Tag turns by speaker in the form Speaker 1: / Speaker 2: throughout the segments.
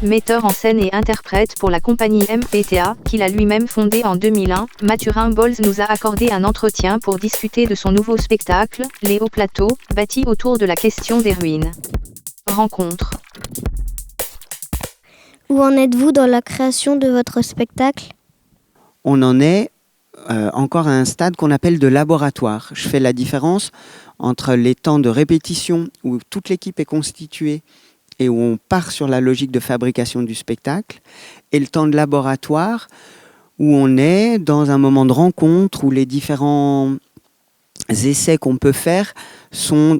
Speaker 1: metteur en scène et interprète pour la compagnie MPTA, qu'il a lui-même fondée en 2001, Mathurin Bolz nous a accordé un entretien pour discuter de son nouveau spectacle, Les Hauts Plateaux, bâti autour de la question des ruines. Rencontre.
Speaker 2: Où en êtes-vous dans la création de votre spectacle ?
Speaker 3: On en est encore à un stade qu'on appelle de laboratoire. Je fais la différence entre les temps de répétition où toute l'équipe est constituée et où on part sur la logique de fabrication du spectacle, et le temps de laboratoire où on est dans un moment de rencontre où les différents essais qu'on peut faire sont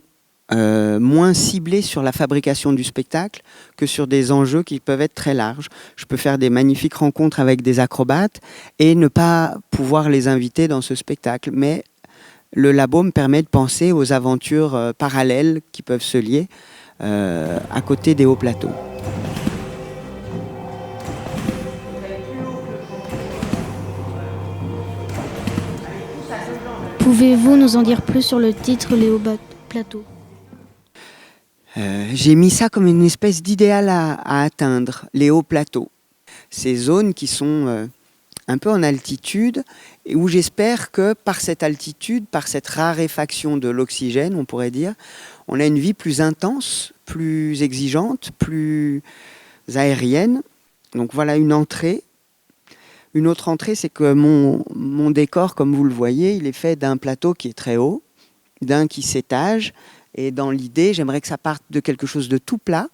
Speaker 3: moins ciblés sur la fabrication du spectacle que sur des enjeux qui peuvent être très larges. Je peux faire des magnifiques rencontres avec des acrobates et ne pas pouvoir les inviter dans ce spectacle. Mais le labo me permet de penser aux aventures parallèles qui peuvent se lier à côté des hauts plateaux.
Speaker 2: Pouvez-vous nous en dire plus sur le titre Les Hauts Plateaux ?
Speaker 3: J'ai mis ça comme une espèce d'idéal à atteindre, les hauts plateaux. Ces zones qui sont un peu en altitude et où j'espère que par cette altitude, par cette raréfaction de l'oxygène, on pourrait dire, on a une vie plus intense, plus exigeante, plus aérienne. Donc voilà une entrée. Une autre entrée, c'est que mon décor, comme vous le voyez, il est fait d'un plateau qui est très haut, d'un qui s'étage. Et dans l'idée, j'aimerais que ça parte de quelque chose de tout plat,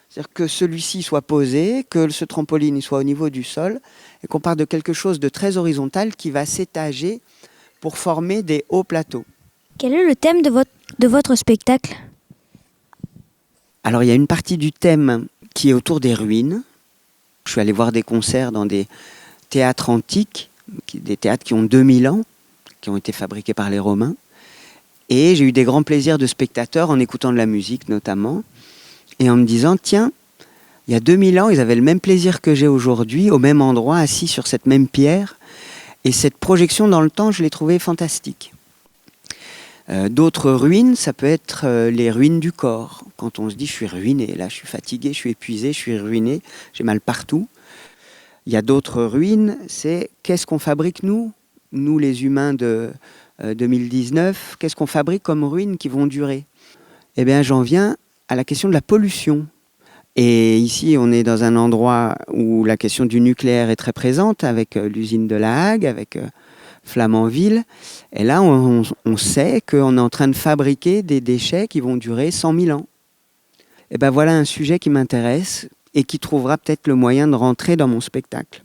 Speaker 3: c'est-à-dire que celui-ci soit posé, que ce trampoline soit au niveau du sol, et qu'on parte de quelque chose de très horizontal qui va s'étager pour former des hauts plateaux.
Speaker 2: Quel est le thème de votre spectacle ?
Speaker 3: Alors il y a une partie du thème qui est autour des ruines. Je suis allé voir des concerts dans des théâtres antiques, des théâtres qui ont 2000 ans, qui ont été fabriqués par les Romains. Et j'ai eu des grands plaisirs de spectateurs en écoutant de la musique notamment, et en me disant, tiens, il y a 2000 ans, ils avaient le même plaisir que j'ai aujourd'hui, au même endroit, assis sur cette même pierre. Et cette projection dans le temps, je l'ai trouvée fantastique. D'autres ruines, ça peut être les ruines du corps. Quand on se dit, je suis ruiné, là je suis fatigué, je suis épuisé, je suis ruiné, j'ai mal partout. Il y a d'autres ruines, c'est qu'est-ce qu'on fabrique nous les humains de 2019, qu'est-ce qu'on fabrique comme ruines qui vont durer ? Eh bien, j'en viens à la question de la pollution. Et ici, on est dans un endroit où la question du nucléaire est très présente, avec l'usine de La Hague, avec Flamanville. Et là, on sait qu'on est en train de fabriquer des déchets qui vont durer 100 000 ans. Et bien voilà un sujet qui m'intéresse et qui trouvera peut-être le moyen de rentrer dans mon spectacle.